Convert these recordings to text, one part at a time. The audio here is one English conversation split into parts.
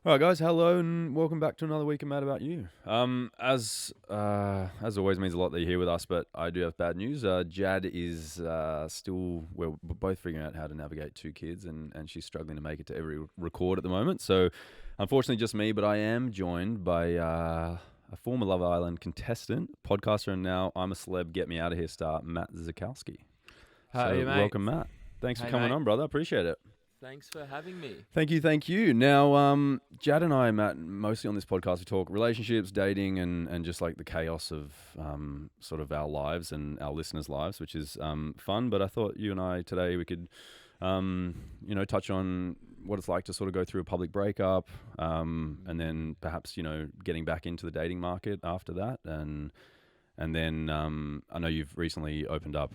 All right, guys. Hello and welcome back to another week of Mad About You. As always, means a lot that you're here with us, but I do have bad news. Jad is still. We're both figuring out how to navigate two kids, and she's struggling to make it to every record at the moment. So, unfortunately, just me. But I am joined by a former Love Island contestant, podcaster, and now I'm a Celeb. Get me out of here star, Matt Zukowski. Hey, So, mate. welcome, Matt. Thanks for Hey, coming mate. on, brother. Appreciate it. Thanks for having me. Thank you, thank you. Now, Jad and I, Matt, mostly on this podcast, we talk relationships, dating, and just like the chaos of sort of our lives and our listeners' lives, which is fun. But I thought you and I today we could, touch on what it's like to sort of go through a public breakup, and then perhaps getting back into the dating market after that, and then I know you've recently opened up,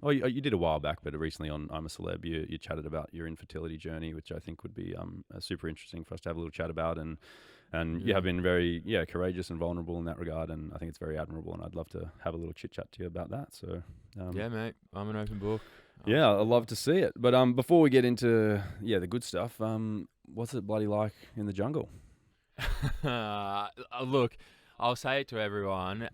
you did a while back, but recently on I'm a Celeb, you chatted about your infertility journey, which I think would be super interesting for us to have a little chat about. And you have been very courageous and vulnerable in that regard, and I think it's very admirable. And I'd love to have a little chit chat to you about that. So Yeah, mate. I'm an open book. yeah, I'd love to see it. But before we get into the good stuff, what's it bloody like in the jungle? Look, I'll say it to everyone.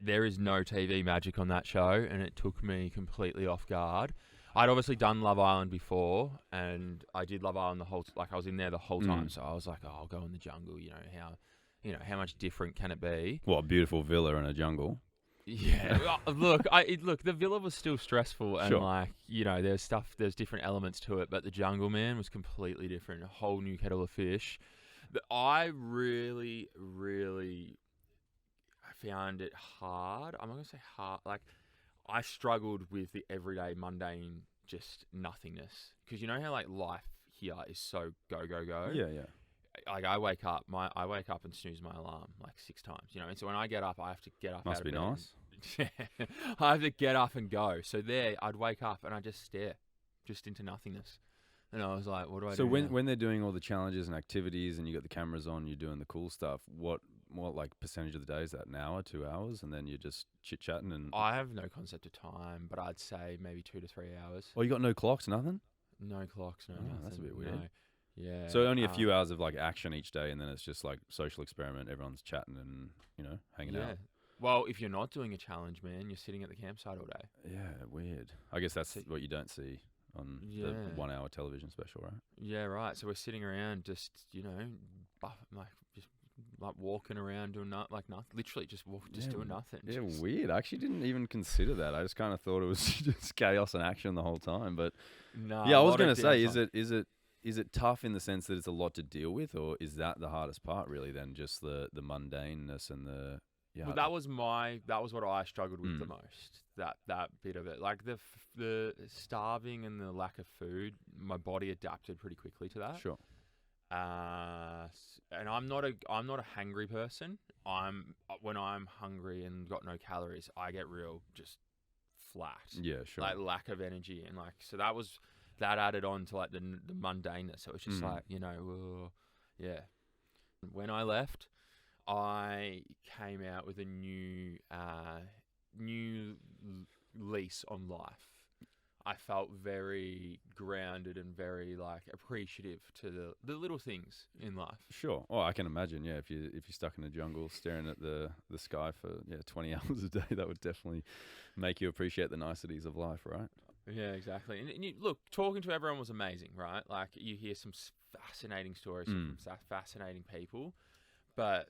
There is no TV magic on that show, and it took me completely off guard. I'd obviously done Love Island before, and I did Love Island I was in there the whole time. So I was like, oh, I'll go in the jungle. How much different can it be? What a beautiful villa in a jungle. Yeah, look, the villa was still stressful, and Sure. there's different elements to it, but the jungle, man, was completely different, a whole new kettle of fish. I really, really found it hard. I'm not gonna say hard, like I struggled with the everyday mundane, just nothingness, because you know how like life here is so go go go. Yeah, yeah. Like I wake up and snooze my alarm like 6 times, and so when I get up, I have to get up Must out be of bed. nice. Yeah, I have to get up and go. So there, I'd wake up and I just stare, just into nothingness, and I was like, "What do I do?" So when now? when they're doing all the challenges and activities, and you got the cameras on, you're doing the cool stuff. What like percentage of the day is that? An hour, 2 hours, and then you're just chit chatting and. I have no concept of time, but I'd say maybe 2 to 3 hours. Oh, you got no clocks, nothing. No clocks, no Oh, nothing. that's a bit weird. No. Yeah. So only a few hours of like action each day, and then it's just like social experiment. Everyone's chatting and hanging Yeah. out. Well, if you're not doing a challenge, man, you're sitting at the campsite all day. Yeah, weird. I guess that's So- what you don't see on the Yeah. 1 hour television special, right? Yeah, right. So we're sitting around just, just like walking around doing nothing, literally just Yeah, doing nothing. Yeah, Just- weird. I actually didn't even consider that. I just kind of thought it was just chaos and action the whole time. But No, yeah, I a was lot gonna of say, downtime. is it tough in the sense that it's a lot to deal with, or is that the hardest part really? Than just the mundaneness and the Well, that was what I struggled with the Mm. most. That bit of it, like the starving and the lack of food, my body adapted pretty quickly to that. Sure. And I'm not a hangry person. When I'm hungry and got no calories, I get real just flat, Yeah, sure. like lack of energy, and like so that added on to like the mundaneness. So it's just like yeah. When I left, I came out with a new lease on life. I felt very grounded and very like appreciative to the little things in life. Sure. Oh, I can imagine. Yeah, if you're stuck in a jungle staring at the sky for 20 hours a day, that would definitely make you appreciate the niceties of life, right? Yeah, exactly. And you, look, talking to everyone was amazing, right? Like you hear some fascinating stories from fascinating people, but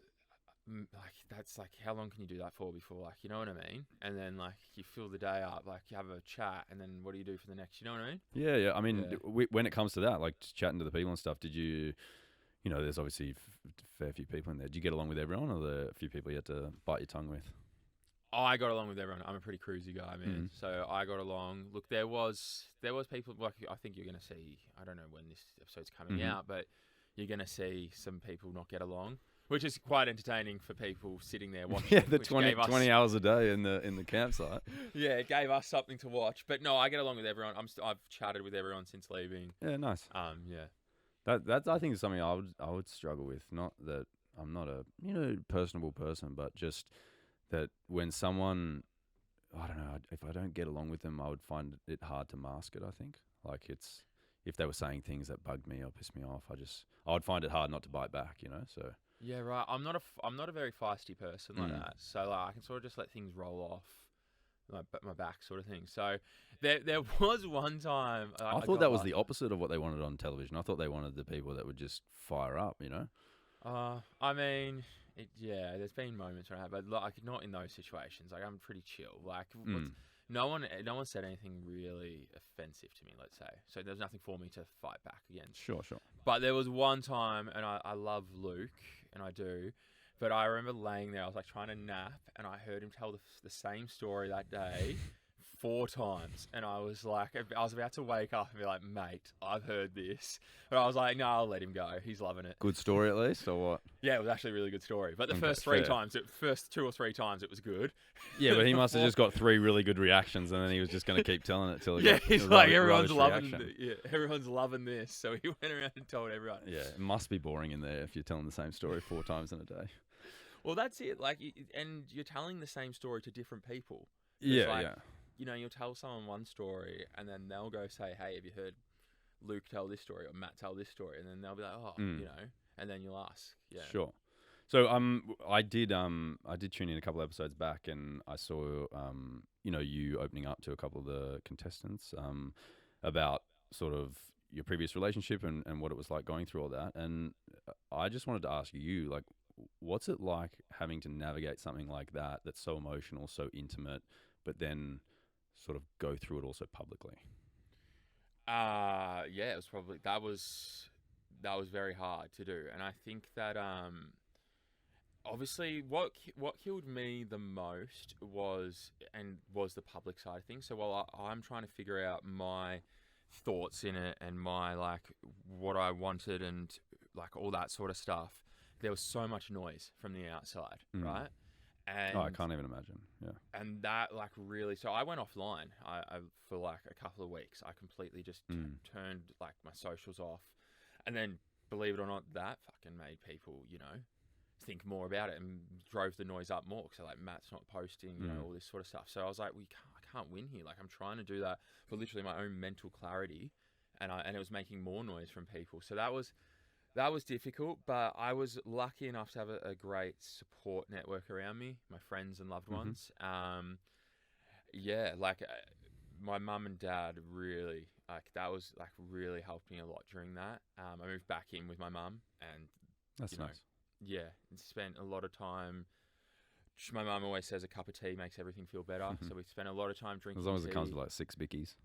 like that's like how long can you do that for before, like, you know what I mean? And then like you fill the day up, like you have a chat, and then what do you do for the next? You know what I mean? Yeah, yeah. I mean, Yeah. when it comes to that, like chatting to the people and stuff, did you, there's obviously a fair few people in there. Did you get along with everyone, or there a few people you had to bite your tongue with? I got along with everyone. I'm a pretty cruisy guy, man. So I got along. Look, there was people like I think you're gonna see. I don't know when this episode's coming out, but you're gonna see some people not get along, which is quite entertaining for people sitting there watching. Yeah, the which 20 hours a day in the campsite. Yeah, it gave us something to watch. But no, I get along with everyone. I've chatted with everyone since leaving. Yeah, nice. Yeah. That I think is something I would struggle with. Not that I'm not a personable person, but just that when someone, I don't know, if I don't get along with them, I would find it hard to mask it. I think like it's if they were saying things that bugged me or pissed me off, I would find it hard not to bite back, So Yeah, right. I'm not a very feisty person like that. So like I can sort of just let things roll off my back sort of thing. So there was one time I thought that was the opposite of what they wanted on television. I thought they wanted the people that would just fire up, I mean, there's been moments where I have, but like not in those situations. Like I'm pretty chill. Like no one said anything really offensive to me, let's say. So there's nothing for me to fight back against. Sure. But there was one time, and I love Luke, and I do, but I remember laying there, I was like trying to nap, and I heard him tell the same story that day 4 times, and I was about to wake up and be like, mate, I've heard this, but I was like, no, I'll let him go. He's loving it. Good story at least, or what? Yeah, it was actually a really good story. But the first 2 or 3 times, it was good. Yeah, but he must have just got 3 really good reactions, and then he was just going to keep telling it till he's like, everyone's loving this, so he went around and told everyone. Yeah, it must be boring in there if you're telling the same story 4 times in a day. Well, that's it. Like, and you're telling the same story to different people. Yeah. You'll tell someone one story, and then they'll go say, "Hey, have you heard Luke tell this story or Matt tell this story?" And then they'll be like, "Oh, and then you'll ask." Yeah. Sure. So I did tune in a couple of episodes back, and I saw you opening up to a couple of the contestants about sort of your previous relationship and what it was like going through all that. And I just wanted to ask you, like, what's it like having to navigate something like that that's so emotional, so intimate, but then sort of go through it also publicly? It was probably that was very hard to do, and I think that obviously what killed me the most was the public side of things. So while I'm trying to figure out my thoughts in it and my like what I wanted and like all that sort of stuff, there was so much noise from the outside, right? And I can't even imagine. Yeah. And that like really, so I went offline. I for like a couple of weeks, I completely just turned like my socials off, and then believe it or not, that fucking made people, think more about it and drove the noise up more. So like Matt's not posting, all this sort of stuff. So I was like, I can't win here. Like I'm trying to do that for literally my own mental clarity, and it was making more noise from people. So that was difficult, but I was lucky enough to have a great support network around me, my friends and loved ones. My mum and dad really, really helped me a lot during that. I moved back in with my mum, and that's nice. Yeah, and spent a lot of time. My mum always says a cup of tea makes everything feel better, so we spent a lot of time drinking as long as tea. it comes with like 6 bickies.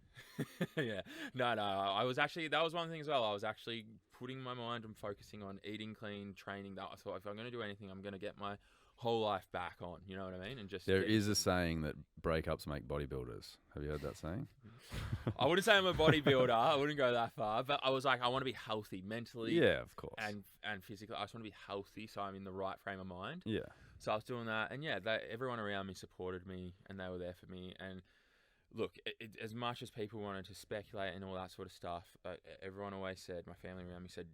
Yeah. No, I was actually, that was one thing as well. I was actually putting my mind and focusing on eating clean, training. That I thought if I'm going to do anything, I'm going to get my whole life back on. You know what I mean? And just there is a saying that breakups make bodybuilders. Have you heard that saying? I wouldn't say I'm a bodybuilder. I wouldn't go that far, but I was like, I want to be healthy mentally. Yeah, of course. And physically. I just want to be healthy, so I'm in the right frame of mind. Yeah. So I was doing that, and everyone around me supported me, and they were there for me. And look, as much as people wanted to speculate and all that sort of stuff, everyone always said, my family around me said,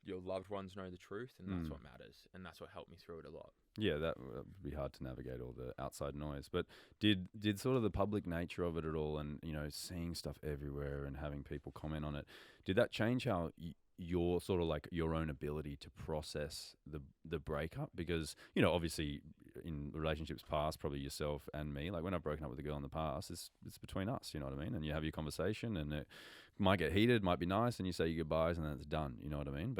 your loved ones know the truth, and that's what matters, and that's what helped me through it a lot. Yeah, that would be hard to navigate all the outside noise. But did sort of the public nature of it at all, and seeing stuff everywhere and having people comment on it, did that change how your sort of like your own ability to process the breakup? Because obviously in relationships past, probably yourself and me, like when I've broken up with a girl in the past, it's between us, you know what I mean? And you have your conversation, and it might get heated, might be nice, and you say your goodbyes, and then it's done, you know what I mean?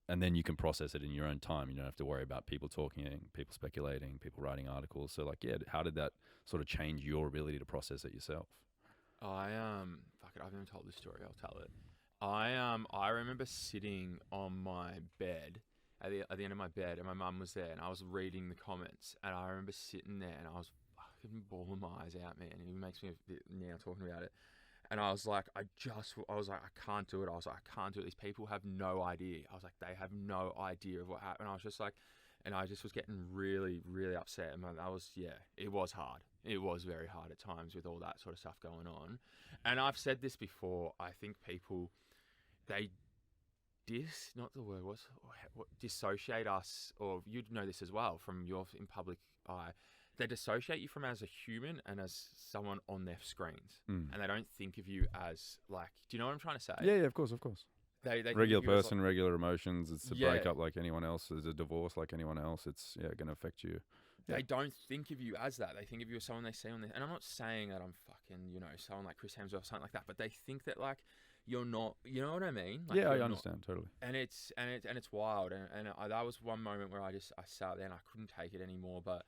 And then you can process it in your own time. You don't have to worry about people talking, people speculating, people writing articles. So how did that sort of change your ability to process it yourself? I've never told this story. I'll tell it. I remember sitting on my bed at the end of my bed, and my mum was there, and I was reading the comments, and I remember sitting there, and I was fucking bawling my eyes out, man. And it makes me a bit now talking about it. And I was like, I can't do it. I was like, I can't do it. These people have no idea. I was like, they have no idea of what happened. I was just like, and I just was getting really, really upset. And it was hard. It was very hard at times with all that sort of stuff going on. And I've said this before. I think people, they dissociate us, or you'd know this as well from your in public eye. they dissociate you from as a human and as someone on their screens, Mm. and they don't think of you as like. Do you know what I'm trying to say? Yeah, of course, of course. They think Regular of you as, person, regular emotions. It's a Yeah. breakup like anyone else. It's a divorce like anyone else. It's going to affect you. Yeah. They don't think of you as that. They think of you as someone they see on there. And I'm not saying that I'm fucking, someone like Chris Hemsworth or something like that, but they think that like you're not. You know what I mean? Like, Yeah, I you're understand totally. And it's wild. That was one moment where I sat there and I couldn't take it anymore. But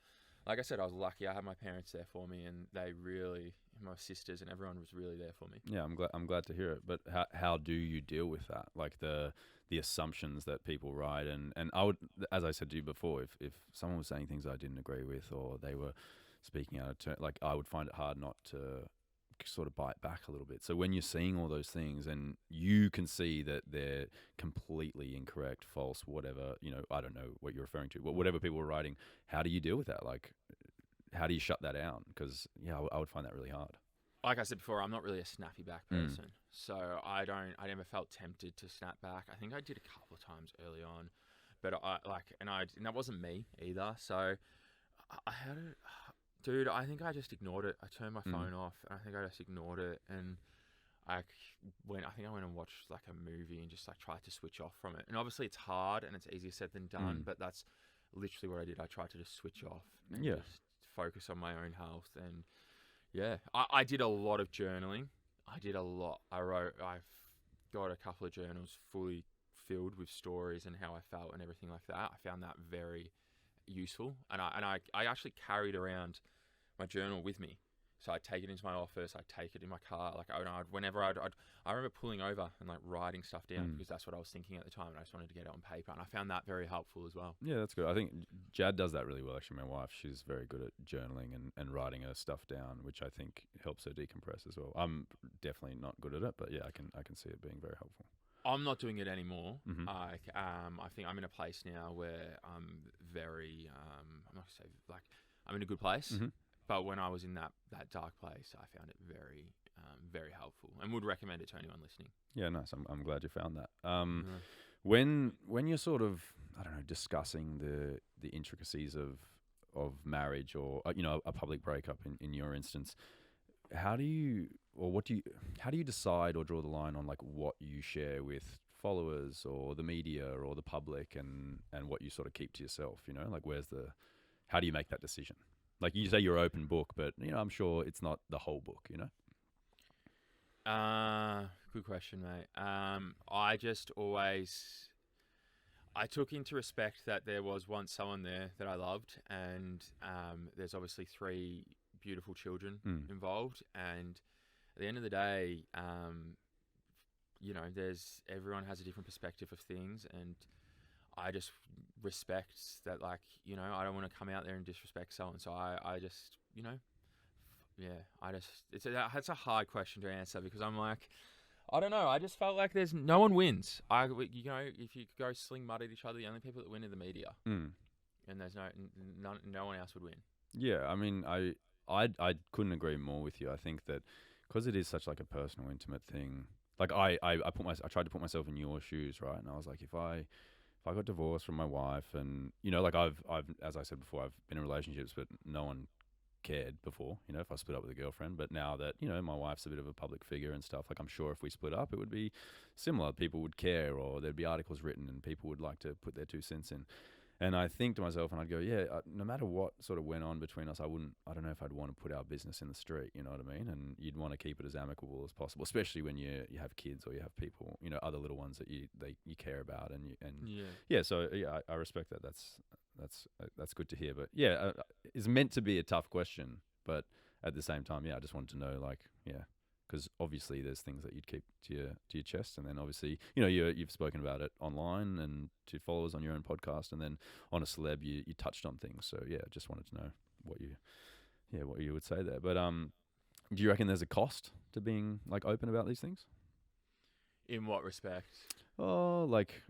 like I said, I was lucky. I had my parents there for me, and they really, my sisters and everyone was really there for me. Yeah, I'm glad to hear it. But how do you deal with that? Like the assumptions that people write, and I would, as I said to you before, if someone was saying things I didn't agree with, or they were speaking out of turn, like I would find it hard not to sort of bite back a little bit. So when you're seeing all those things and you can see that they're completely incorrect, false, whatever, I don't know what you're referring to, but whatever people were writing, how do you deal with that? Like, how do you shut that down? Because I would find that really hard. Like I said before, I'm not really a snappy back person, so I never felt tempted to snap back. I think I did a couple of times early on, but and that wasn't me either. So I had it, dude. I think I just ignored it. I turned my phone off, and I think I just ignored it. And I went and watched like a movie and just like tried to switch off from it. And obviously it's hard and it's easier said than done, but that's literally what I did. I tried to just switch off and just focus on my own health. And yeah, I did a lot of journaling. I did a lot. I've got a couple of journals fully filled with stories and how I felt and everything like that. I found that very useful, and I actually carried around my journal with me. So I'd take it into my office. I'd take it in my car. Like I remember pulling over and like writing stuff down because that's what I was thinking at the time, and I just wanted to get it on paper. And I found that very helpful as well. Yeah, that's good. I think Jad does that really well. Actually, my wife, she's very good at journaling and writing her stuff down, which I think helps her decompress as well. I'm definitely not good at it, but yeah, I can see it being very helpful. I'm not doing it anymore. Mm-hmm. I think I'm in a place now where I'm very. I'm not gonna say like I'm in a good place. Mm-hmm. But when I was in that dark place, I found it very, very helpful, and would recommend it to anyone listening. Yeah, nice. I'm glad you found that. When you're sort of, I don't know, discussing the intricacies of marriage or a public breakup in your instance, how do you decide or draw the line on like what you share with followers or the media or the public and what you sort of keep to yourself? Like how do you make that decision? Like you say, you're open book, but I'm sure it's not the whole book. Good question, mate. I just always took into respect that there was once someone there that I loved, and there's obviously 3 beautiful children involved, and at the end of the day, everyone has a different perspective of things, and I just respect that, like, I don't want to come out there and disrespect someone. So I just, it's a hard question to answer because I'm like, I don't know. I just felt like there's no one wins. If you go sling mud at each other, the only people that win are the media, and there's no one else would win. Yeah, I mean, I couldn't agree more with you. I think that because it is such like a personal, intimate thing. Like I tried to put myself in your shoes, right? And I was like, if I got divorced from my wife and, like I've, as I said before, I've been in relationships, but no one cared before, if I split up with a girlfriend. But now that, my wife's a bit of a public figure and stuff, like I'm sure if we split up, it would be similar. People would care, or there'd be articles written and people would like to put their 2 cents in. And I think to myself, and I'd go, no matter what sort of went on between us, I don't know if I'd want to put our business in the street, you know what I mean? And you'd want to keep it as amicable as possible, especially when you have kids or you have people, other little ones that you care about. So I respect that. That's good to hear. But it's meant to be a tough question, but at the same time, I just wanted to know, because obviously there's things that you'd keep to your chest, and then obviously you've spoken about it online and to followers on your own podcast, and then on a celeb you touched on things. So just wanted to know what you would say there. But do you reckon there's a cost to being like open about these things? In what respect? Oh, like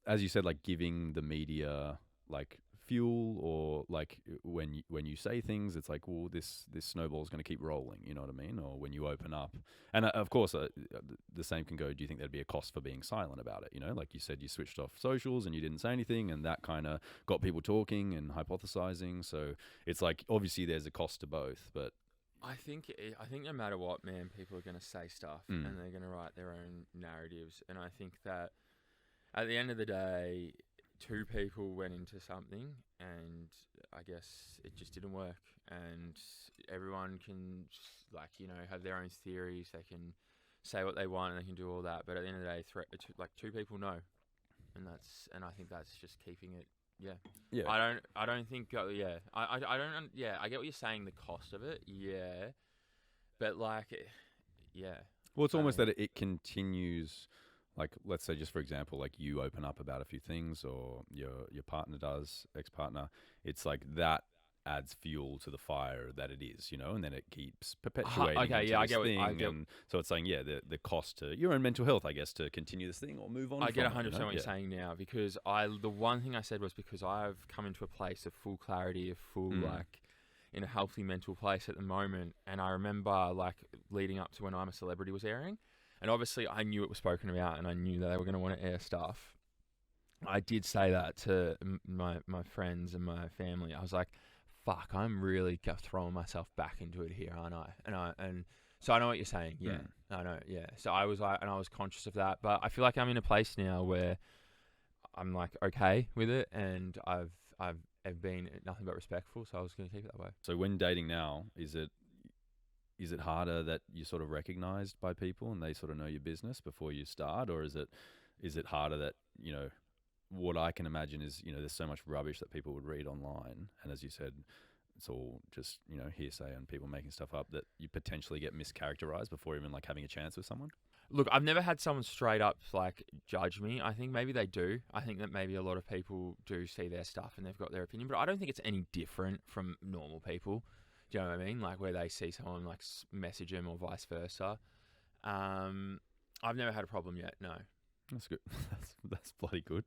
as you said, like giving the media like fuel, or like when you say things, it's like, well, this snowball is going to keep rolling. You know what I mean? Or when you open up, and of course, the same can go. Do you think there'd be a cost for being silent about it? You know, like you said, you switched off socials and you didn't say anything, and that kind of got people talking and hypothesizing. So it's like obviously there's a cost to both, but I think no matter what, man, people are going to say stuff and they're going to write their own narratives. And I think that at the end of the day, two people went into something and I guess it just didn't work. And everyone can, like, you know, have their own theories. They can say what they want and they can do all that. But at the end of the day, two people know. And I think that's just keeping it. Yeah. yeah, I don't think. Yeah. I don't. Yeah. I get what you're saying. The cost of it. Yeah. But like, yeah. well, it's almost that it continues. Like, let's say, just for example, like you open up about a few things, or your partner does, ex-partner. It's like that adds fuel to the fire that it is, you know, and then it keeps perpetuating. Okay, into yeah, I this get what- thing, I get- and so it's saying, yeah, the cost to your own mental health, I guess, to continue this thing or move on. I get from it, 100% you know? what you're saying now, because the one thing I said was because I've come into a place of full clarity, of full like in a healthy mental place at the moment, and I remember like leading up to when I'm a Celebrity was airing, and obviously I knew it was spoken about, and I knew that they were going to want to air stuff. I did say that to my friends and my family. I was like, "Fuck, I'm really throwing myself back into it here, aren't I?" And so I know what you're saying. Yeah, I know. Yeah. So I was like, and I was conscious of that, but I feel like I'm in a place now where I'm like okay with it, and I've been nothing but respectful. So I was going to keep it that way. So when dating now, is it harder that you're sort of recognized by people and they sort of know your business before you start, or is it harder that, you know, what I can imagine is, you know, there's so much rubbish that people would read online, and as you said, it's all just, you know, hearsay and people making stuff up, that you potentially get mischaracterized before even like having a chance with someone? Look, I've never had someone straight up like judge me. I think maybe they do. I think that maybe a lot of people do see their stuff and they've got their opinion, but I don't think it's any different from normal people. Do you know what I mean? Like where they see someone like message them or vice versa. I've never had a problem yet. No. That's good. That's bloody good.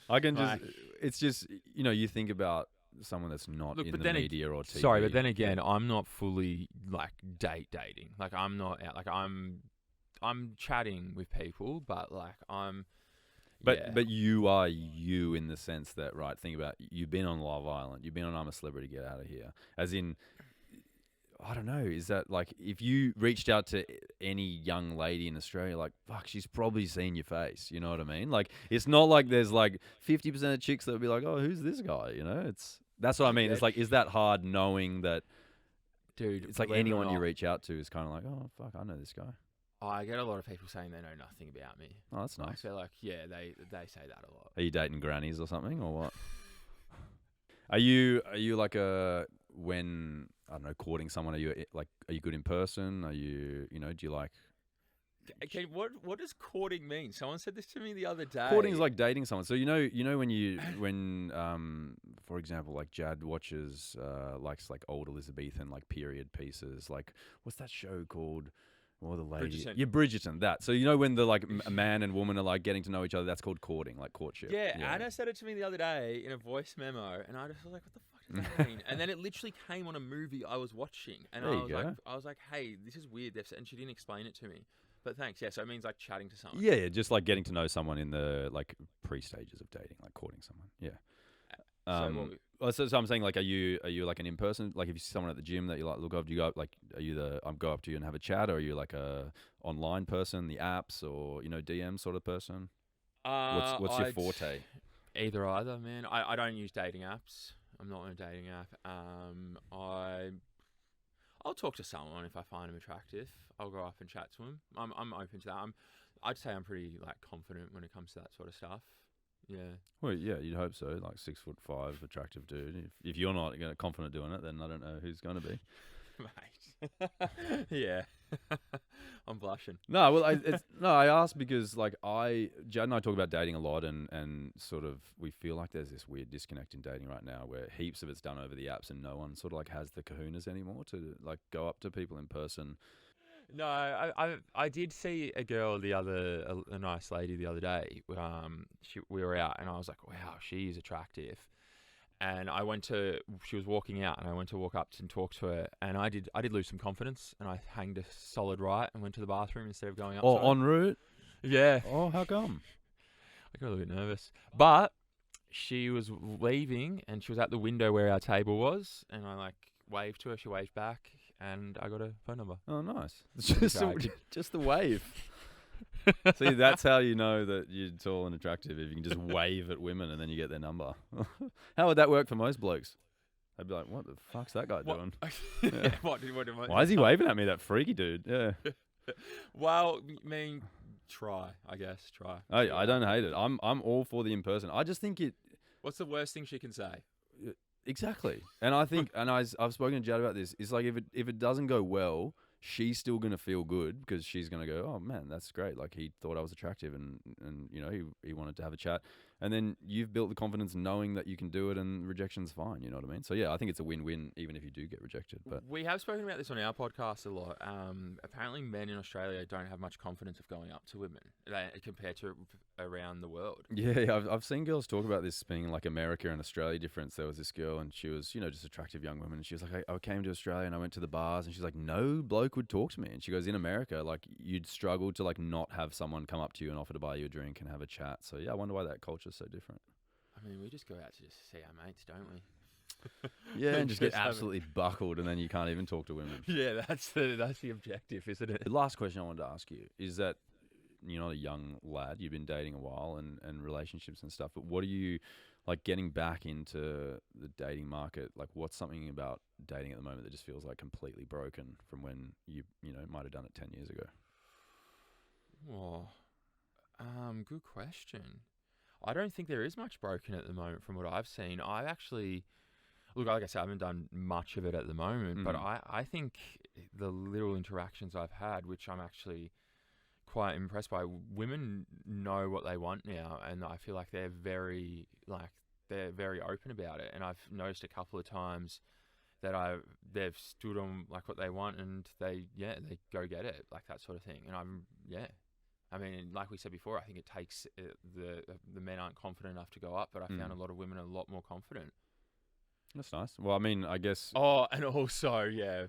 I can just, it's just, you know, you think about someone that's not in the media or TV. Sorry, but then again, I'm not fully like dating. Like I'm not out. Like I'm chatting with people, but like But you are you in the sense that, right, think about, you've been on Love Island, you've been on I'm a Celebrity, Get Out of Here. As in, I don't know, is that like, if you reached out to any young lady in Australia, like, fuck, she's probably seen your face, you know what I mean? Like, it's not like there's like 50% of chicks that would be like, oh, who's this guy, you know? That's what I mean. It's like, is that hard knowing that, dude, it's like anyone you reach out to is kind of like, oh, fuck, I know this guy. I get a lot of people saying they know nothing about me. Oh, that's nice. They're like, yeah, they say that a lot. Are you dating grannies or something, or what? Are you like when, I don't know, courting someone, are you good in person? Are you, you know, do you like... Okay, what does courting mean? Someone said this to me the other day. Courting is like dating someone. So you know when for example, like Jad watches likes like old Elizabethan like period pieces, like what's that show called? Or the lady, Bridgerton. Yeah, Bridgerton. That. So you know when the like a man and woman are like getting to know each other, that's called courting, like courtship. Yeah, Anna said it to me the other day in a voice memo, and I just was like, "What the fuck does that mean?" And then it literally came on a movie I was watching, and I was like, "Hey, this is weird." And she didn't explain it to me, but thanks. Yeah, so it means like chatting to someone. Yeah, just like getting to know someone in the like pre-stages of dating, like courting someone. Yeah. So I'm saying, like, are you like an in-person, like if you see someone at the gym that you like look up, do you go like, are you go up to you and have a chat, or are you like a online person, the apps, or, you know, DM sort of person? What's your forte? Either, man. I don't use dating apps. I'm not on a dating app. I'll talk to someone if I find them attractive. I'll go up and chat to them. I'm open to that. I'd say I'm pretty like confident when it comes to that sort of stuff. Yeah. Well, yeah, you'd hope so. Like 6'5", attractive dude. If you're not confident doing it, then I don't know who's going to be. Mate. Yeah. I'm blushing. No, well, I asked because like Jad and I talk about dating a lot, and sort of we feel like there's this weird disconnect in dating right now where heaps of it's done over the apps and no one sort of like has the kahunas anymore to like go up to people in person. No, I did see a girl a nice lady the other day. We were out, and I was like, wow, she is attractive. And she was walking out, and I went to walk up and talk to her, and I did lose some confidence, and I hanged a solid right and went to the bathroom instead of going up. Oh, en route? Yeah. Oh, how come? I got a little bit nervous. But she was leaving, and she was at the window where our table was, and I waved to her, she waved back, and I got her phone number. Oh, nice. Just the wave. See, that's how you know that you're tall and attractive, if you can just wave at women and then you get their number. How would that work for most blokes? They'd be like, what the fuck's that guy doing? Yeah. Why is he waving at me, that freaky dude? Yeah. Well, I mean, try, I guess. Try. I don't hate it. I'm all for the in-person. I just think What's the worst thing she can say? Exactly. And I think, and I've spoken to Jad about this, it's like if it doesn't go well, she's still going to feel good because she's going to go, oh man, that's great. Like, he thought I was attractive and you know, he wanted to have a chat. And then you've built the confidence knowing that you can do it, and rejection's fine. You know what I mean? So yeah, I think it's a win-win even if you do get rejected. But we have spoken about this on our podcast a lot. Apparently men in Australia don't have much confidence of going up to women compared to around the world. Yeah, I've seen girls talk about this being like America and Australia difference. There was this girl, and she was, you know, just attractive young woman, and she was like, I came to Australia and I went to the bars, and she's like, no bloke would talk to me. And she goes, in America, like, you'd struggle to like not have someone come up to you and offer to buy you a drink and have a chat. So yeah, I wonder why that culture's so different. I mean, we just go out to just see our mates, don't we? Yeah, and just get absolutely buckled, and then you can't even talk to women. Yeah, that's the objective, isn't it? The last question I wanted to ask you is that you're not a young lad, you've been dating a while and relationships and stuff, but what are you, like, getting back into the dating market? Like, what's something about dating at the moment that just feels like completely broken from when you know, might have done it 10 years ago? Oh, good question. I don't think there is much broken at the moment from what I've seen. I've actually, look, like I said, I haven't done much of it at the moment, but I think the little interactions I've had, which I'm actually quite impressed by, women know what they want now, and I feel like they're very open about it. And I've noticed a couple of times that they've stood on like what they want, and they go get it, like that sort of thing. And I mean, like we said before, I think it takes the men aren't confident enough to go up, but I found a lot of women are a lot more confident. That's nice. Well, I mean, I guess... Oh, and also, yeah,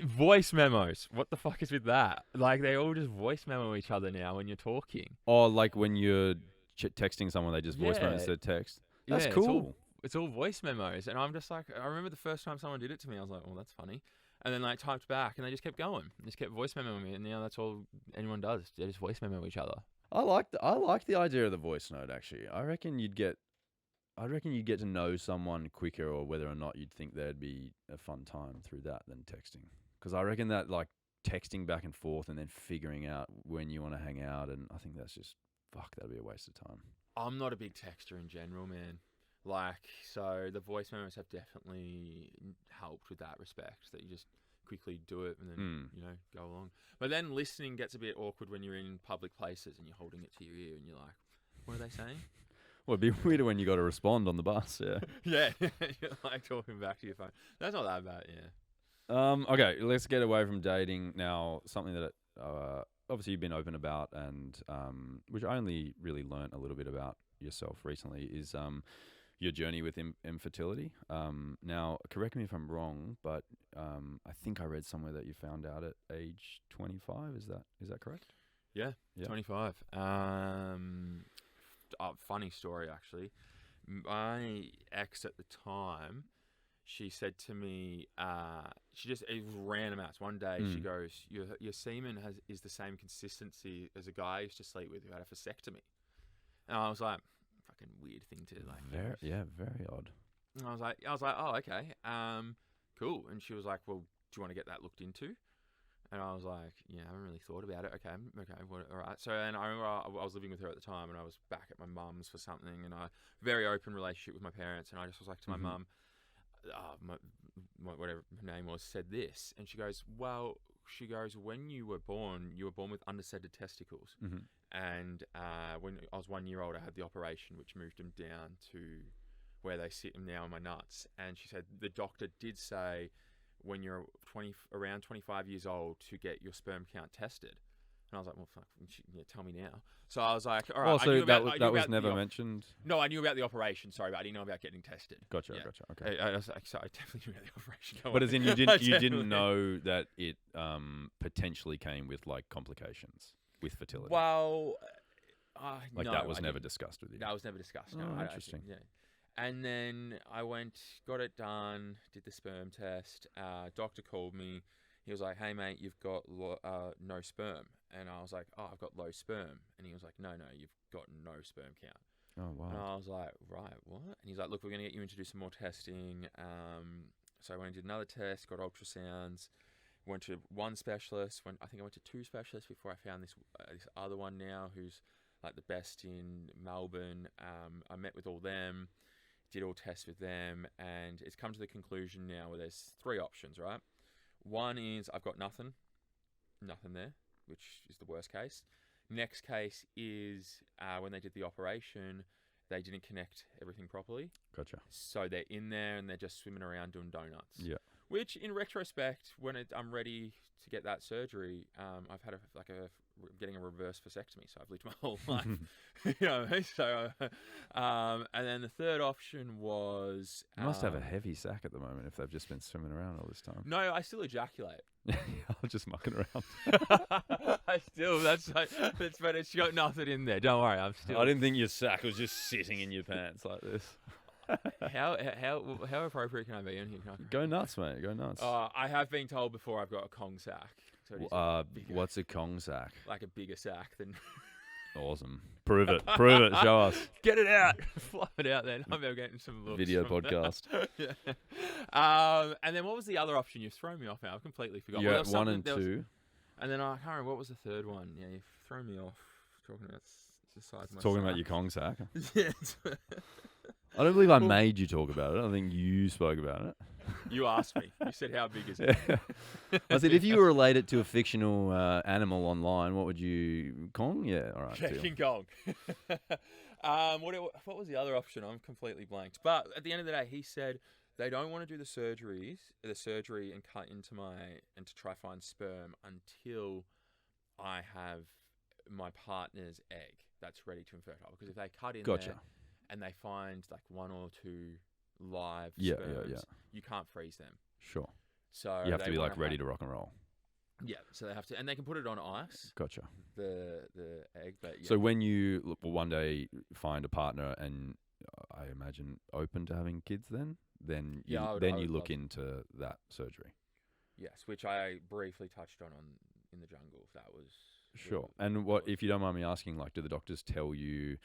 voice memos. What the fuck is with that? Like, they all just voice memo each other now when you're talking. Oh, like when you're texting someone, they just voice memo instead of text? That's cool. It's all voice memos. And I'm just like, I remember the first time someone did it to me, I was like, oh, that's funny. And then like typed back, and they just kept going. They just kept voice memoing me, and now that's all anyone does. They just voice memo each other. I like the idea of the voice note, actually. I reckon you'd get to know someone quicker, or whether or not you'd think there'd be a fun time through that than texting. Because I reckon that, like, texting back and forth and then figuring out when you want to hang out, and I think that's just, that'd be a waste of time. I'm not a big texter in general, man. Like, so the voice memos have definitely helped with that respect, that you just quickly do it and then, you know, go along. But then listening gets a bit awkward when you're in public places and you're holding it to your ear and you're like, what are they saying? Well, it'd be weirder when you got to respond on the bus, yeah. Yeah, you're like talking back to your phone. That's not that bad, yeah. Okay, let's get away from dating now. Something that obviously you've been open about, and which I only really learnt a little bit about yourself recently, is your journey with infertility. Now, correct me if I'm wrong, but I think I read somewhere that you found out at age 25. Is that correct? Yeah. 25. Funny story, actually. My ex at the time, she said to me, it was random ass. One day she goes, your semen is the same consistency as a guy I used to sleep with who had a vasectomy. And I was like, fucking weird thing to like. Very odd. And I was like, oh, okay, cool. And she was like, well, do you want to get that looked into? And I was like, yeah, I haven't really thought about it. Okay, all right. So, and I remember I was living with her at the time, and I was back at my mum's for something, and a very open relationship with my parents, and I just was like to my mum, whatever her name was, said this, and she goes, when you were born with undersetted testicles, and when I was 1 year old, I had the operation which moved them down to where they sit now in my nuts, and she said the doctor did say when you're around 25 years old to get your sperm count tested. And I was like, well, fuck, tell me now. So I was like, all right. Oh, I so knew that about, was, I knew that was about the never mentioned? No, I knew about the operation, sorry, but I didn't know about getting tested. Gotcha, Yeah. gotcha. Okay. I was like, so I definitely knew about the operation. Don't But worry. as in you I didn't definitely- know that it potentially came with like complications with fertility. Well, Like no, that was I never didn't. discussed with you. That was never discussed. No, Oh, I interesting. yeah. And then I went, got it done, did the sperm test. Doctor called me. He was like, hey, mate, you've got no sperm. And I was like, oh, I've got low sperm. And he was like, no, you've got no sperm count. Oh, wow. And I was like, right, what? And he's like, look, we're going to get you in to do some more testing. So I went and did another test, got ultrasounds, went to one specialist. I think I went to two specialists before I found this other one now who's like the best in Melbourne. I met with all them, did all tests with them, and it's come to the conclusion now where there's three options, right? One is I've got nothing there, which is the worst case. Next case is when they did the operation, they didn't connect everything properly. Gotcha. So they're in there and they're just swimming around doing donuts. Yeah. Which, in retrospect, when I'm ready to get that surgery, I've had getting a reverse vasectomy, so I've lived my whole life. You know what I mean? So, and then the third option was You must have a heavy sack at the moment if they've just been swimming around all this time. No, I still ejaculate. I'm just mucking around. But it's got nothing in there. Don't worry, I'm still. I didn't think your sack was just sitting in your pants like this. How appropriate can I be in here? Go nuts, mate. Go nuts. I have been told before I've got a Kong sack. So it is What's a Kong sack? like a bigger sack than. Awesome. Prove it. Prove it. Show us. Get it out. Flop it out then. I'm getting some looks. Video from podcast. Yeah. And then what was the other option? You've thrown me off now. I've completely forgotten. Yeah, Well, one and two. And then I can't remember what was the third one. Yeah, you've thrown me off. Talking about the size of my Talking sack. about your Kong sack. Yeah. I don't believe I made you talk about it. I think you spoke about it. You asked me. You said, how big is it? I said, if you were related to a fictional animal online, what would you... Kong? Yeah, all right. Yeah, deal. King Kong. What was the other option? I'm completely blanked. But at the end of the day, he said they don't want to do the surgery and cut into and to try find sperm until I have my partner's egg that's ready to infertile. Because if they cut in Gotcha. there and they find like one or two live Yeah, sperms, you can't freeze them. Sure. So You have to they be wanna like ready to rock and roll. Yeah, so they have to, and they can put it on ice. Gotcha. The egg, but yeah. So when you one day find a partner and I imagine open to having kids then you I would look love- into that surgery. Yes, which I briefly touched on in the jungle. That was Sure. And what, if you don't mind me asking, like, do the doctors tell you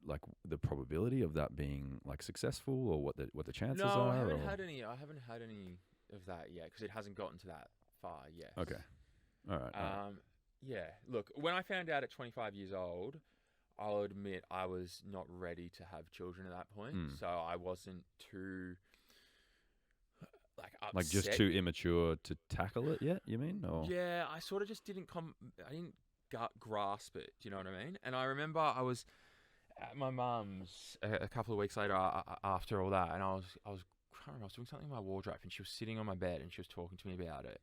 like the probability of that being like successful, or what the chances No, are? I haven't or? had any. I haven't had any of that yet because it hasn't gotten to that far yet. Okay. All right. Yeah. Look, when I found out at 25 years old, I'll admit I was not ready to have children at that point. So I wasn't too upset. Like just too immature to tackle it yet, you mean? Or? Yeah, I sort of just didn't I didn't grasp it. Do you know what I mean? And I remember I was at my mum's a couple of weeks later after all that, and I was doing something in my wardrobe, and she was sitting on my bed, and she was talking to me about it.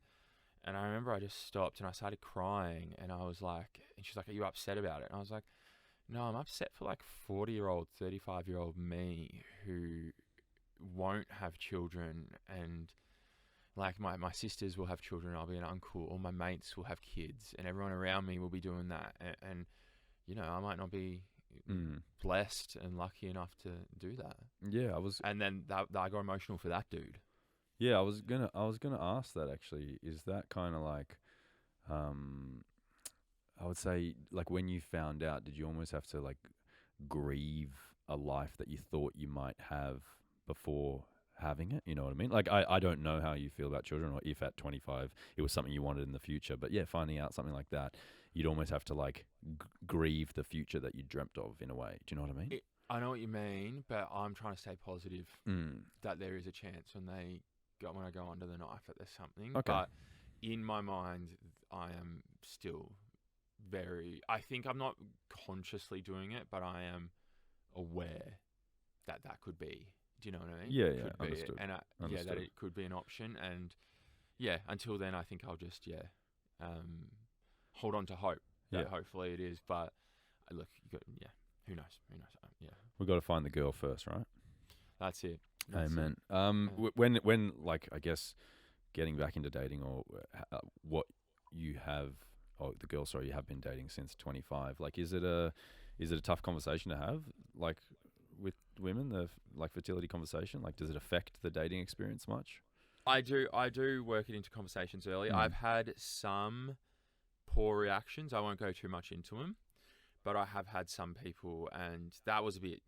And I remember I just stopped, and I started crying, and I was like, and she's like, "Are you upset about it?" And I was like, "No, I'm upset for like 40-year-old, 35-year-old me who won't have children, and like my sisters will have children, I'll be an uncle, all my mates will have kids, and everyone around me will be doing that, and you know, I might not be blessed and lucky enough to do that." Yeah, and then I got emotional for that dude. Yeah, I was gonna ask that actually. Is that kind of like, I would say, like when you found out, did you almost have to like grieve a life that you thought you might have before having it? You know what I mean? Like I don't know how you feel about children, or if at 25 it was something you wanted in the future. But yeah, finding out something like that, you'd almost have to like grieve the future that you dreamt of in a way. Do you know what I mean? I know what you mean, but I'm trying to stay positive that there is a chance when I go under the knife that there's something. Okay. But in my mind, I am still I think I'm not consciously doing it, but I am aware that could be. Do you know what I mean? Yeah, could understood. Be, and that it could be an option. And yeah, until then, I think I'll just hold on to hope. that Yeah. hopefully it is. But look, who knows? Yeah, We've got to find the girl first, right? that's it. That's Amen. it. When like, I guess, getting back into dating, or what you have, or the girl, sorry, you have been dating since 25. Like, is it a tough conversation to have, like, with women, the like fertility conversation? Like, does it affect the dating experience much? I do work it into conversations early. I've had some poor reactions. I won't go too much into them, but I have had some people, and that was a bit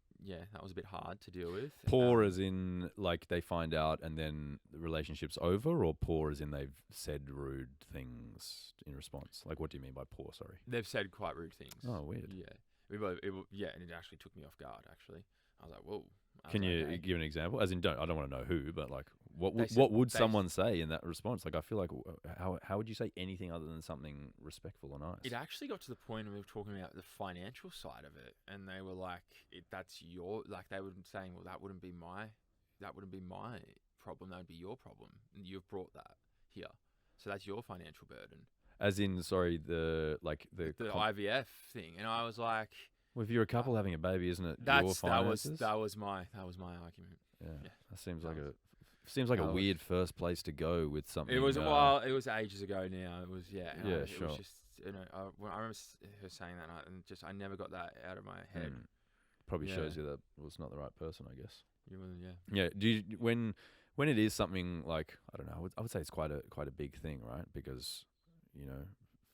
hard to deal with. Poor as in, like, they find out and then the relationship's over, or poor as in they've said rude things in response? Like, what do you mean by poor? Sorry. They've said quite rude things. Oh, weird. Yeah, and it actually took me off guard. Actually, I was like, whoa. Can you give an example? As in, I don't want to know who, but like, what They would said- someone say in that response? Like, I feel like, how would you say anything other than something respectful or nice? It actually got to the point where we were talking about the financial side of it, and they were like, "That's your," like they were saying, "Well, that wouldn't be my problem. That would be your problem, and you've brought that here, so that's your financial burden." As in, sorry, the IVF thing, and I was like, well, if you're a couple having a baby, isn't it your "That finances? was my argument." Yeah, Yeah. that seems That like was- a weird first place to go with something. It was it was ages ago now. It was Yeah, it sure. was just I remember her saying that, and I never got that out of my head. Probably Yeah. shows you that was not the right person, I guess. Yeah. Yeah. Do you, when it is something like, I don't know, I would say it's quite a big thing, right? Because, you know,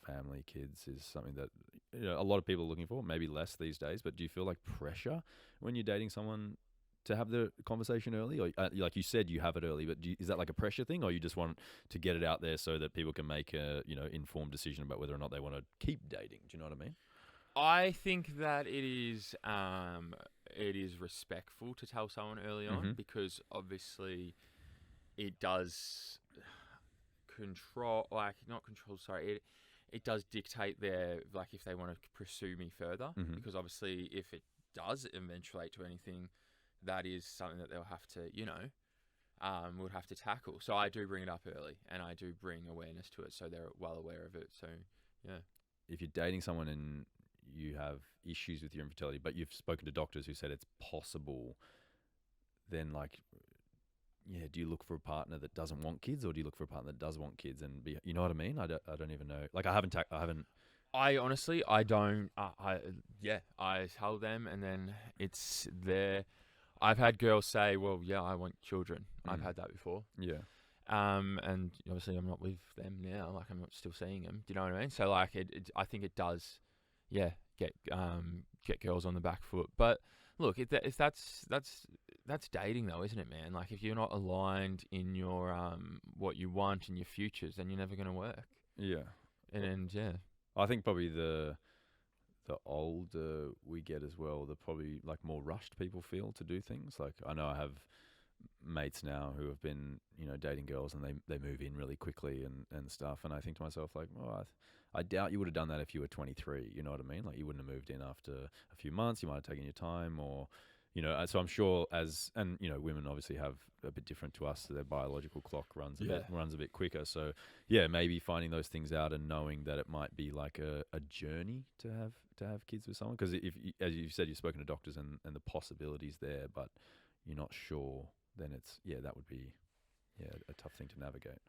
family, kids is something that, you know, a lot of people are looking for. Maybe less these days, but do you feel like pressure when you're dating someone to have the conversation early? Or like you said, you have it early, but is that like a pressure thing, or you just want to get it out there so that people can make a, you know, informed decision about whether or not they want to keep dating? Do you know what I mean? I think that it is respectful to tell someone early on, because obviously it does it does dictate their, like, if they want to pursue me further, because obviously if it does eventuate to anything, that is something that they'll have to, you know, would have to tackle. So I do bring it up early, and I do bring awareness to it, so they're well aware of it. So yeah. If you're dating someone and you have issues with your infertility, but you've spoken to doctors who said it's possible, then, like, yeah, do you look for a partner that doesn't want kids, or do you look for a partner that does want kids and be, you know what I mean? I don't even know. Like, I haven't. I honestly, I don't. I tell them, and then it's there. I've had girls say, "Well, yeah, I want children." I've had that before. Yeah. And obviously I'm not with them now. Like, I'm not still seeing them. Do you know what I mean? So, like, I think it does, yeah, get girls on the back foot. But look, if that's dating though, isn't it, man? Like, if you're not aligned in your what you want in your futures, then you're never going to work. Yeah. And yeah, I think probably the older we get as well, the probably, like, more rushed people feel to do things. Like, I know I have mates now who have been, you know, dating girls, and they move in really quickly and stuff. And I think to myself, like, well, I doubt you would have done that if you were 23. You know what I mean? Like, you wouldn't have moved in after a few months. You might have taken your time, or, you know. So I'm sure and you know, women obviously have a bit different to us. So their biological clock runs a bit quicker. So yeah, maybe finding those things out and knowing that it might be like a journey to have kids with someone. Because if, as you said, you've spoken to doctors and the possibilities there, but you're not sure, then that would be a tough thing to navigate.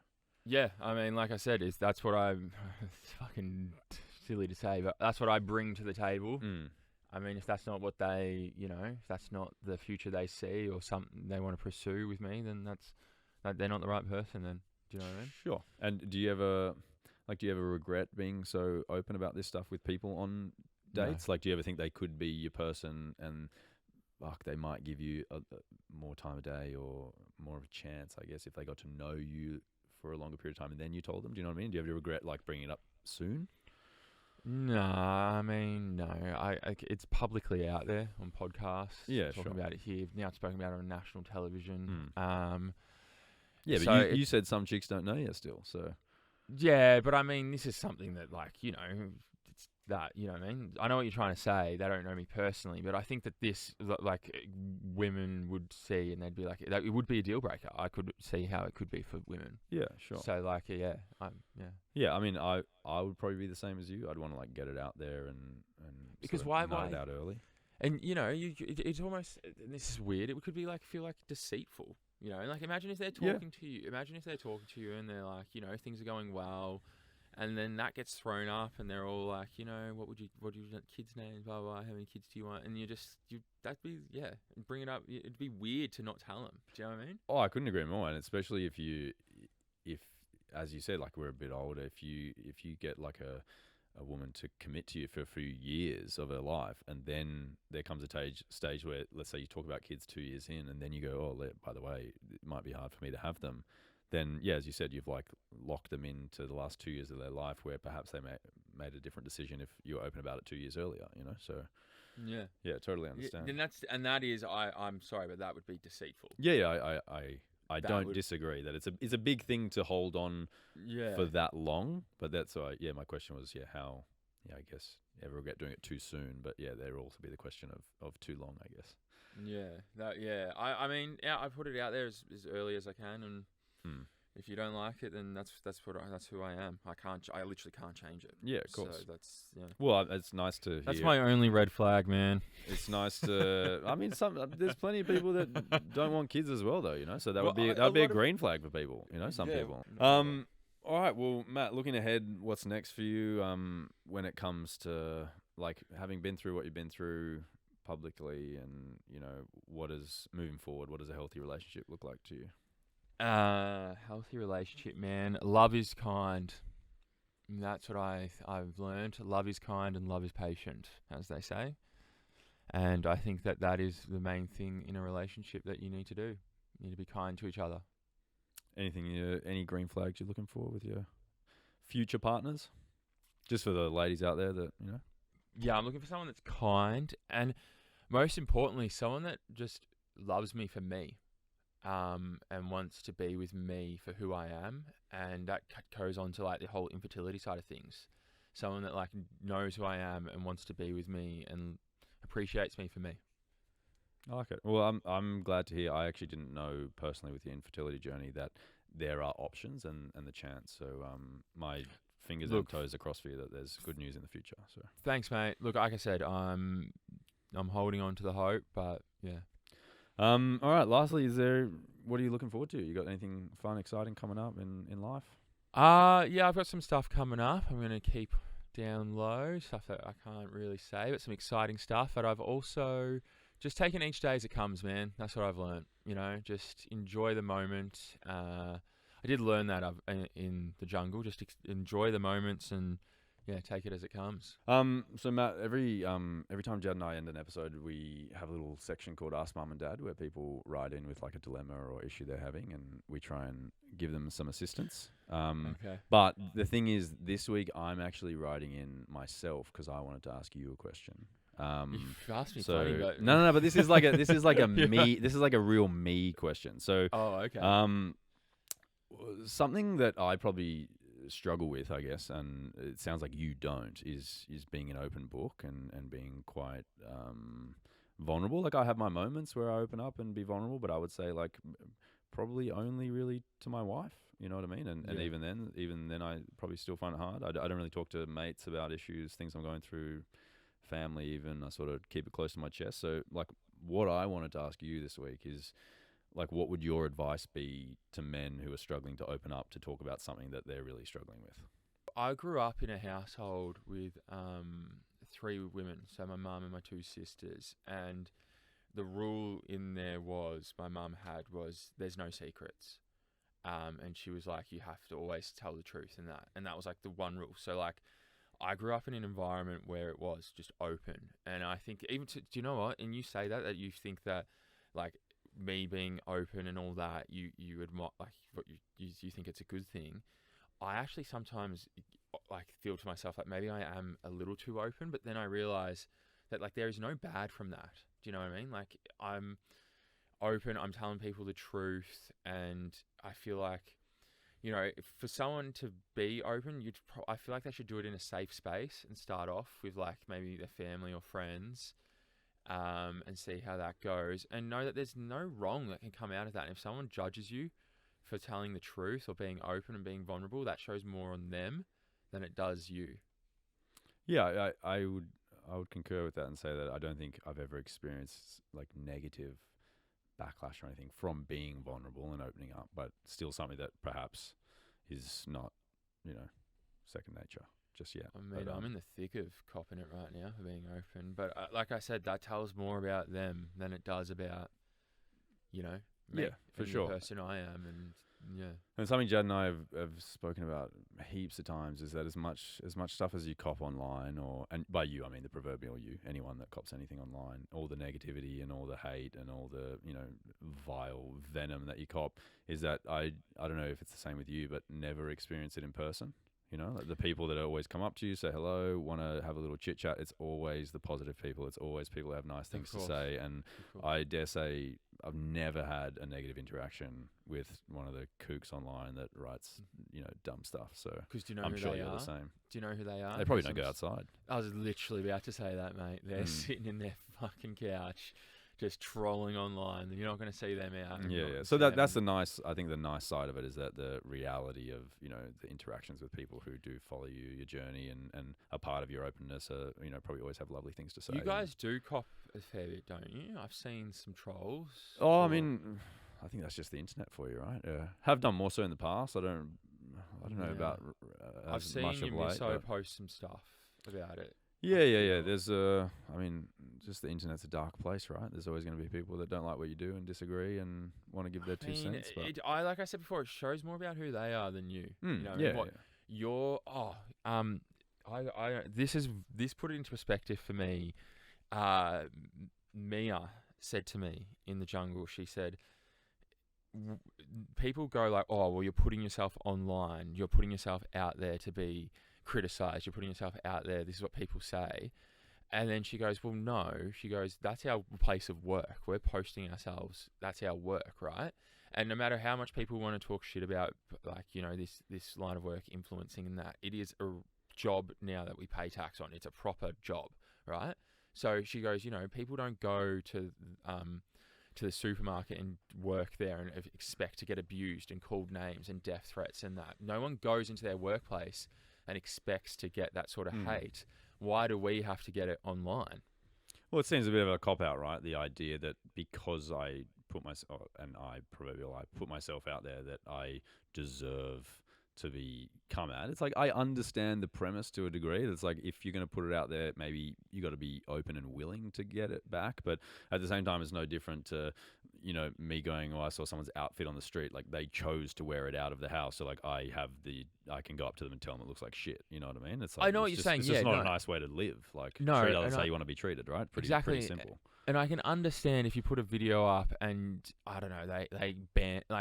yeah. I mean, like I said, that's what I'm. It's fucking silly to say, but that's what I bring to the table. I mean, if that's not what they, you know, if that's not the future they see or something they want to pursue with me, then they're not the right person. Then, do you know what I mean? Sure. And do you ever regret being so open about this stuff with people on dates? No. Like, do you ever think they could be your person, and they might give you more time of day or more of a chance, I guess, if they got to know you for a longer period of time and then you told them? Do you know what I mean? Do you ever regret, like, bringing it up soon? No, I mean, no. It's publicly out there on podcasts. Yeah, talking sure. about it here. Now it's spoken about on national television. Yeah, so but you said some chicks don't know you still, so. Yeah, but I mean, this is something that, like, you know, that, you know what I mean? I know what you're trying to say. They don't know me personally, but I think that this, like, women would see and they'd be like, that it would be a deal breaker. I could see how it could be for women. Yeah, sure. So, like, yeah. Yeah, I mean, I would probably be the same as you. I'd want to, like, get it out there and Because sort of why? nut it out early. And, you know, it's almost, and this is weird, it could be, like, feel like deceitful, you know? Like, imagine if they're talking to you. Imagine if they're talking to you and they're like, you know, things are going well. And then that gets thrown up and they're all like, you know, what do you want kids' names, blah, blah, how many kids do you want? And that'd be, bring it up. It'd be weird to not tell them. Do you know what I mean? Oh, I couldn't agree more. And especially if, as you said, like, we're a bit older, if you get like a woman to commit to you for a few years of her life, and then there comes a stage where, let's say you talk about kids 2 years in, and then you go, oh, by the way, it might be hard for me to have them. Then, yeah, as you said, you've like locked them into the last 2 years of their life where perhaps they made a different decision if you were open about it 2 years earlier, you know? So, yeah, totally understand. I'm sorry, but that would be deceitful. Yeah, I don't disagree that it's a big thing to hold on for that long, but that's why, my question was, how, I guess ever get doing it too soon, but there will also be the question of too long, I guess. I mean, I put it out there as early as I can, and if you don't like it, then that's who I am. I literally can't change it. Yeah, of course. So Well, it's nice to hear. That's my only red flag, man. It's nice to. I mean, there's plenty of people that don't want kids as well, though. You know, so that would be a green flag for people. You know, some people. All right. Well, Matt, looking ahead, what's next for you? When it comes to like having been through what you've been through publicly, and you know, what is moving forward? What does a healthy relationship look like to you? Healthy relationship, man. Love is kind. That's what I've learned. Love is kind and love is patient, as they say. And I think that is the main thing in a relationship that you need to do. You need to be kind to each other. Any green flags you're looking for with your future partners? Just for the ladies out there that, you know? Yeah, I'm looking for someone that's kind, and most importantly, someone that just loves me for me. And wants to be with me for who I am, and that goes on to like the whole infertility side of things. Someone that like knows who I am and wants to be with me and appreciates me for me. I like it. Well, I'm glad to hear. I actually didn't know personally with the infertility journey that there are options and the chance. So my fingers and toes are crossed for you that there's good news in the future. So thanks, mate. Look, like I said, I'm holding on to the hope, but yeah. All right. Lastly, what are you looking forward to? You got anything fun, exciting coming up in life? Yeah, I've got some stuff coming up. I'm going to keep down low, stuff that I can't really say, but some exciting stuff. But I've also just taken each day as it comes, man. That's what I've learned. You know, just enjoy the moment. I did learn that in the jungle. Just enjoy the moments and take it as it comes. So Matt, every time Jad and I end an episode, we have a little section called Ask Mum and Dad, where people write in with like a dilemma or issue they're having, and we try and give them some assistance. Okay. But the thing is, this week I'm actually writing in myself because I wanted to ask you a question. You've asked me so funny, but no, but this is like a me. This is like a real me question. So okay. Something that I probably struggle with, I guess, and it sounds like you don't, is being an open book and being quite vulnerable. Like, I have my moments where I open up and be vulnerable, but I would say like probably only really to my wife. You know what I mean? And even then, I probably still find it hard. I don't really talk to mates about issues, things I'm going through, family even. I sort of keep it close to my chest. So like, what I wanted to ask you this week is, like, what would your advice be to men who are struggling to open up to talk about something that they're really struggling with? I grew up in a household with 3 women, so my mum and my 2 sisters, and the rule in there was there's no secrets, and she was like, you have to always tell the truth, and that was like the one rule. So like, I grew up in an environment where it was just open, and I think do you know what? And you say that you think that like me being open and all that, you admire, like, what you think it's a good thing. I actually sometimes like feel to myself like maybe I am a little too open, but then I realize that like there is no bad from that. Do you know what I mean? Like, I'm open, I'm telling people the truth, and I feel like, you know, for someone to be open, I feel like they should do it in a safe space and start off with like maybe their family or friends, and see how that goes, and know that there's no wrong that can come out of that. And if someone judges you for telling the truth or being open and being vulnerable, that shows more on them than it does you. Yeah, I would concur with that and say that I don't think I've ever experienced like negative backlash or anything from being vulnerable and opening up, but still something that perhaps is not, second nature just yet. I mean, But, I'm in the thick of copping it right now for being open, but like I said, that tells more about them than it does about, me, Yeah, for and sure. the person I am, and yeah. And something Jad and I have spoken about heaps of times is that as much stuff as you cop online, and by you I mean the proverbial you, anyone that cops anything online, all the negativity and all the hate and all the vile venom that you cop, is that I don't know if it's the same with you, but never experience it in person. Like the people that always come up to you, say hello, want to have a little chit chat. It's always the positive people. It's always people that have nice things to say. And I dare say I've never had a negative interaction with one of the kooks online that writes, dumb stuff. So because do you know I'm who sure they you're are? the same. Do you know who they are? They probably don't go outside. I was literally about to say that, mate. They're sitting in their fucking couch, just trolling online. You're not going to see them out. Yeah. So that's the nice. I think the nice side of it is that the reality of the interactions with people who do follow you, your journey, and a part of your openness are probably always have lovely things to say. You guys do cop a fair bit, don't you? I've seen some trolls. Oh, I mean, I think that's just the internet for you, right? Yeah. Have done more so in the past. I don't know about I've as seen much you of late. Miso post some stuff about it. Yeah. There's just the internet's a dark place, right? There's always going to be people that don't like what you do and disagree and want to give their 2 cents. But Like I said before, it shows more about who they are than you. This put it into perspective for me. Mia said to me in the jungle, she said, people go like, oh, well, you're putting yourself online, you're putting yourself out there to be criticized, you're putting yourself out there, this is what people say. And then she goes, well, no. She goes, that's our place of work. We're posting ourselves. That's our work, right? And no matter how much people want to talk shit about, like, this line of work influencing and that, it is a job now that we pay tax on. It's a proper job, right? So she goes, people don't go to the supermarket and work there and expect to get abused and called names and death threats and that. No one goes into their workplace and expects to get that sort of hate. Why do we have to get it online? Well, it seems a bit of a cop-out, right? The idea that because I put myself out there, that I deserve to be come at. It's like, I understand the premise to a degree. It's like, if you're going to put it out there, maybe you got to be open and willing to get it back. But at the same time, it's no different to, me going, oh, I saw someone's outfit on the street. Like, they chose to wear it out of the house. So like, I can go up to them and tell them it looks like shit. You know what I mean? It's like, I know what you're saying. It's just not a nice way to live. Like, treat others how you want to be treated, right? Pretty simple. And I can understand if you put a video up and, I don't know, they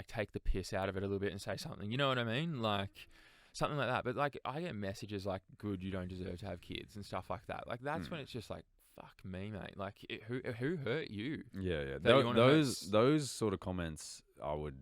take the piss out of it a little bit and say something, you know what I mean? Like, something like that. But, like, I get messages like, good, you don't deserve to have kids and stuff like that. Like, that's when it's just like, fuck me, mate. Like, who hurt you? Yeah. Those sort of comments, I would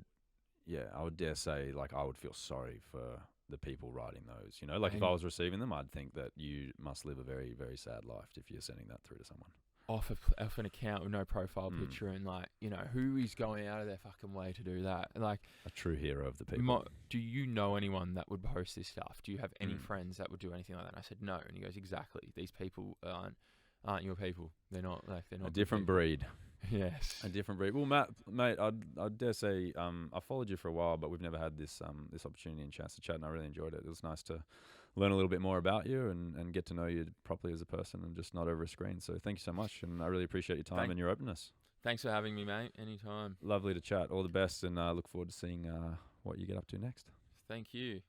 dare say, like, I would feel sorry for the people writing those. Like, if I was receiving them, I'd think that you must live a very, very sad life if you're sending that through to someone. Off an account with no profile picture and, like, who is going out of their fucking way to do that? Like, a true hero of the people. Do you know anyone that would post this stuff? Do you have any friends that would do anything like that? And I said no, and he goes, exactly. These people aren't your people. They're not a different breed. Yes, a different breed. Well, mate, I'd dare say I followed you for a while, but we've never had this opportunity and chance to chat, and I really enjoyed it. It was nice to learn a little bit more about you and get to know you properly as a person and just not over a screen. So thank you so much, and I really appreciate your time and your openness. Thanks for having me, mate. Anytime. Lovely to chat. All the best, and look forward to seeing what you get up to next. Thank you.